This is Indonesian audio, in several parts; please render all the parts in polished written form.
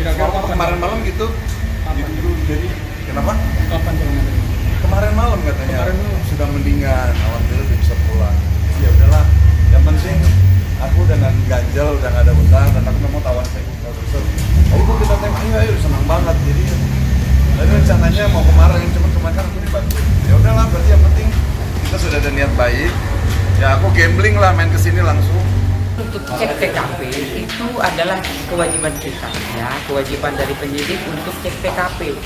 Kemarin malam gitu. Jadi kenapa? Kapan jalan? Kemarin malam katanya Kemarin malam. sudah mendingan, alhamdulillah udah bisa pulang. Ya udahlah, yang penting aku dengan ganjal udah nggak ada utang dan aku mau tawan saya besar. Ayo Bu, kita tembak, ayo senang banget. Jadi tadi rencananya mau kemarin, cuma kemarin kan aku dibantu. Ya udahlah, berarti yang penting kita sudah ada niat baik. Ya aku gambling lah main kesini langsung. Untuk cek TKP itu adalah kewajiban kita, ya, kewajiban dari penyidik untuk cek TKP.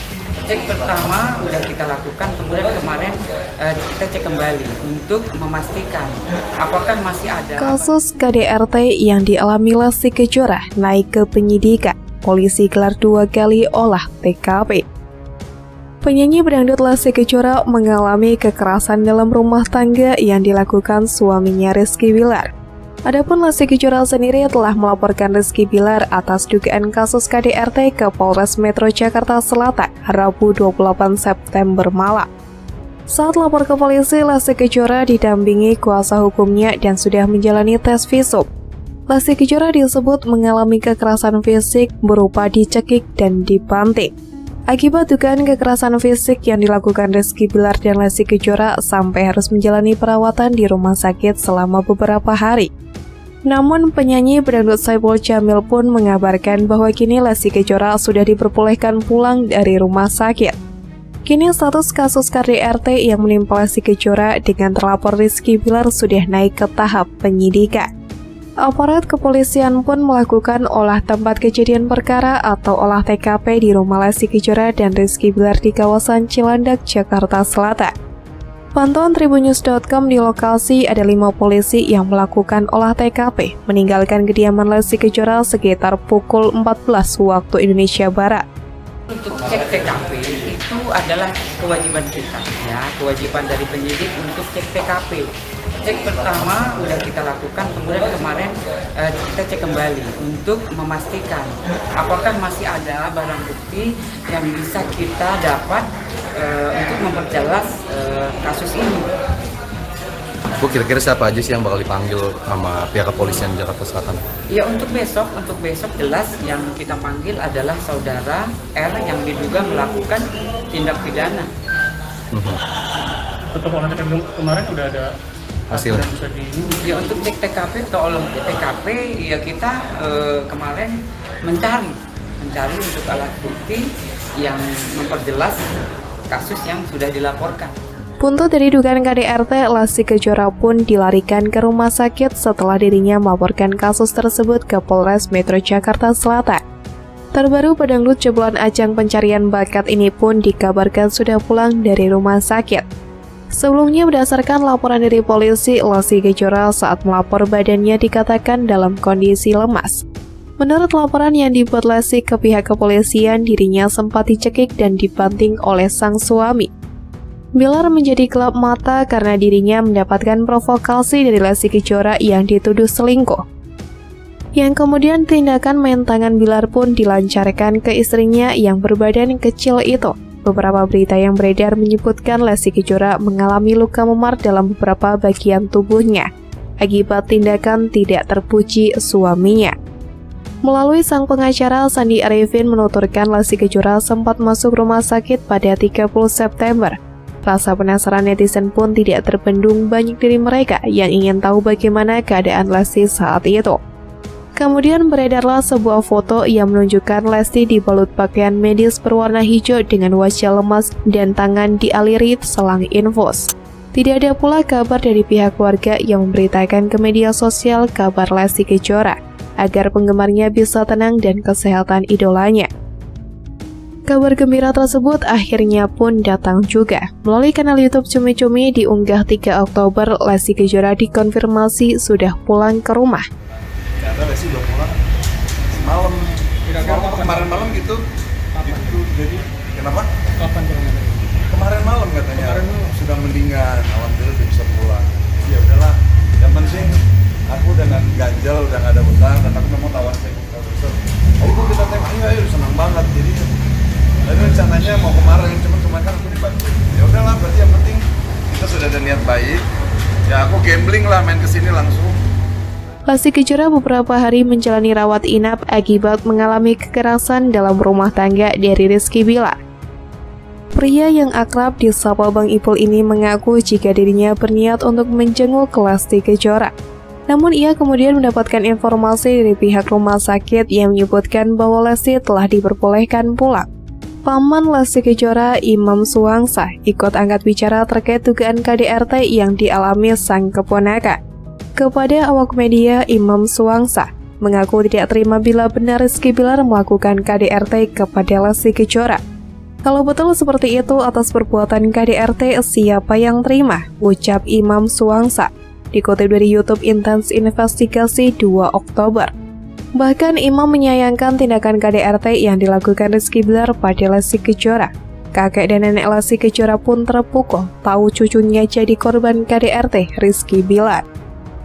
Cek pertama udah kita lakukan, kemudian kemarin kita cek kembali untuk memastikan apakah masih ada. Kasus KDRT yang dialami Lesti Kejora naik ke penyidikan. Polisi gelar 2 kali olah TKP. Penyanyi berangdut Lesti Kejora mengalami kekerasan dalam rumah tangga yang dilakukan suaminya Rizky Bilar. Adapun Lesti Kejora sendiri telah melaporkan Rizky Bilar atas dugaan kasus KDRT ke Polres Metro Jakarta Selatan Rabu 28 September malam. Saat lapor ke polisi, Lesti Kejora didampingi kuasa hukumnya dan sudah menjalani tes visum. Lesti Kejora disebut mengalami kekerasan fisik berupa dicekik dan dibanting. Akibat dugaan kekerasan fisik yang dilakukan Rizky Bilar dan Lesti Kejora sampai harus menjalani perawatan di rumah sakit selama beberapa hari. Namun, penyanyi berangdut Saipul Jamil pun mengabarkan bahwa kini Lesti Kejora sudah diperbolehkan pulang dari rumah sakit. Kini status kasus KDRT yang menimpa Lesti Kejora dengan terlapor Rizky Bilar sudah naik ke tahap penyidikan. Aparat kepolisian pun melakukan olah tempat kejadian perkara atau olah TKP di rumah Lesti Kejora dan Rizky Bilar di kawasan Cilandak, Jakarta Selatan. Pantauan Tribunnews.com di lokasi ada 5 polisi yang melakukan olah TKP, meninggalkan kediaman Lesti Kejora sekitar pukul 14 waktu Indonesia Barat. Untuk cek TKP itu adalah kewajiban kita, ya, kewajiban dari penyidik untuk cek TKP. Cek pertama udah kita lakukan, kemudian kemarin kita cek kembali untuk memastikan apakah masih ada barang bukti yang bisa kita dapat untuk memperjelas kasus ini. Bu, kira-kira siapa aja sih yang bakal dipanggil sama pihak kepolisian Jakarta Selatan? Ya, untuk besok jelas yang kita panggil adalah saudara R yang diduga melakukan tindak pidana. Untuk olah TKP kemarin udah ada Hasil. yang bisa Ya, untuk cek TKP atau olah TKP ya kita kemarin mencari untuk alat bukti yang memperjelas kasus yang sudah dilaporkan. Buntut dari dugaan KDRT, Lesti Kejora pun dilarikan ke rumah sakit setelah dirinya melaporkan kasus tersebut ke Polres Metro Jakarta Selatan. Terbaru pedangdut jebolan ajang pencarian bakat ini pun dikabarkan sudah pulang dari rumah sakit. Sebelumnya berdasarkan laporan dari polisi, Lesti Kejora saat melapor badannya dikatakan dalam kondisi lemas. Menurut laporan yang dibuat Lesti ke pihak kepolisian, dirinya sempat dicekik dan dibanting oleh sang suami. Bilar menjadi gelap mata karena dirinya mendapatkan provokasi dari Lesti Kejora yang dituduh selingkuh. Yang kemudian tindakan main tangan Bilar pun dilancarkan ke istrinya yang berbadan kecil itu. Beberapa berita yang beredar menyebutkan Lesti Kejora mengalami luka memar dalam beberapa bagian tubuhnya akibat tindakan tidak terpuji suaminya. Melalui sang pengacara, Sandi Arifin menuturkan Lesti Kejora sempat masuk rumah sakit pada 30 September. Rasa penasaran netizen pun tidak terbendung, banyak dari mereka yang ingin tahu bagaimana keadaan Lesti saat itu. Kemudian beredarlah sebuah foto yang menunjukkan Lesti dibalut pakaian medis berwarna hijau dengan wajah lemas dan tangan dialiri selang infus. Tidak ada pula kabar dari pihak keluarga yang memberitakan ke media sosial kabar Lesti Kejora, agar penggemarnya bisa tenang dan kesehatan idolanya. Kabar gembira tersebut akhirnya pun datang juga. Melalui kanal YouTube Cumi-Cumi diunggah 3 Oktober, Lesti Kejora dikonfirmasi sudah pulang ke rumah. Ternyata Lesti udah pulang semalam. Kemarin malam gitu. Jadi kenapa? kapan jalan? Kemarin malam katanya Kemarin malam. sudah mendingan, alhamdulillah udah bisa pulang. Ya udahlah, yang penting aku dengan ganjal udah nggak ada utang dan aku mau tawan saya besar. Ayo Bu, kita tembak, ayo senang banget. Jadi tadi rencananya mau kemarin, cuma kan aku dibantu. Ya udahlah, berarti yang penting kita sudah ada niat baik. Ya aku gambling lah main kesini langsung. Lesti Kejora beberapa hari menjalani rawat inap akibat mengalami kekerasan dalam rumah tangga dari Rizky Bilar. Pria yang akrab disapa Bang Ipul ini mengaku jika dirinya berniat untuk menjenguk Lesti Kejora. Namun ia kemudian mendapatkan informasi dari pihak rumah sakit yang menyebutkan bahwa Lesti telah diperbolehkan pulang. Paman Lesti Kejora, Imam Suwangsa, ikut angkat bicara terkait dugaan KDRT yang dialami sang keponakan. Kepada awak media, Imam Suwangsa mengaku tidak terima bila benar Rizky Bilar melakukan KDRT kepada Lesti Kejora. Kalau betul seperti itu atas perbuatan KDRT, siapa yang terima? Ucap Imam Suwangsa. Dikutip dari YouTube Intens Investigasi 2 Oktober. Bahkan Imam menyayangkan tindakan KDRT yang dilakukan Rizky Bilar pada Lesti Kejora. Kakek dan nenek Lesti Kejora pun terpukul tahu cucunya jadi korban KDRT Rizky Bilar.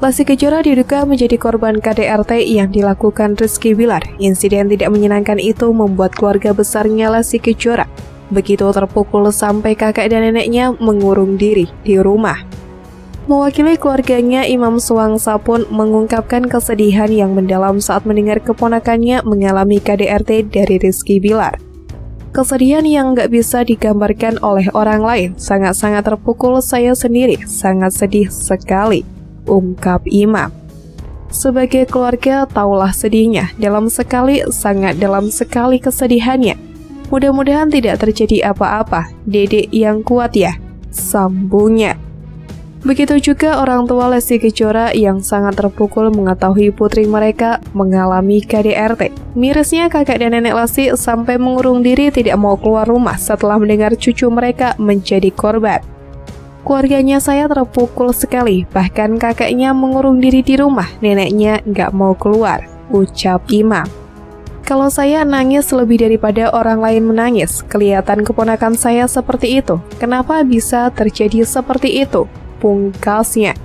Lesti Kejora diduga menjadi korban KDRT yang dilakukan Rizky Bilar. Insiden tidak menyenangkan itu membuat keluarga besarnya Lesti Kejora begitu terpukul sampai kakek dan neneknya mengurung diri di rumah. Mewakili keluarganya, Imam Suwangsa pun mengungkapkan kesedihan yang mendalam saat mendengar keponakannya mengalami KDRT dari Rizky Bilar. Kesedihan yang nggak bisa digambarkan oleh orang lain, sangat-sangat terpukul saya sendiri, sangat sedih sekali, ungkap Imam. Sebagai keluarga, taulah sedihnya, sangat dalam sekali kesedihannya. Mudah-mudahan tidak terjadi apa-apa, Dedek yang kuat ya, sambungnya. Begitu juga orang tua Lesti Kejora yang sangat terpukul mengetahui putri mereka mengalami KDRT. Mirisnya kakek dan nenek Lesti sampai mengurung diri tidak mau keluar rumah setelah mendengar cucu mereka menjadi korban. Keluarganya saya terpukul sekali, bahkan kakeknya mengurung diri di rumah, neneknya nggak mau keluar, ucap Imam. Kalau saya nangis lebih daripada orang lain menangis, kelihatan keponakan saya seperti itu. Kenapa bisa terjadi seperti itu? Pungkasnya.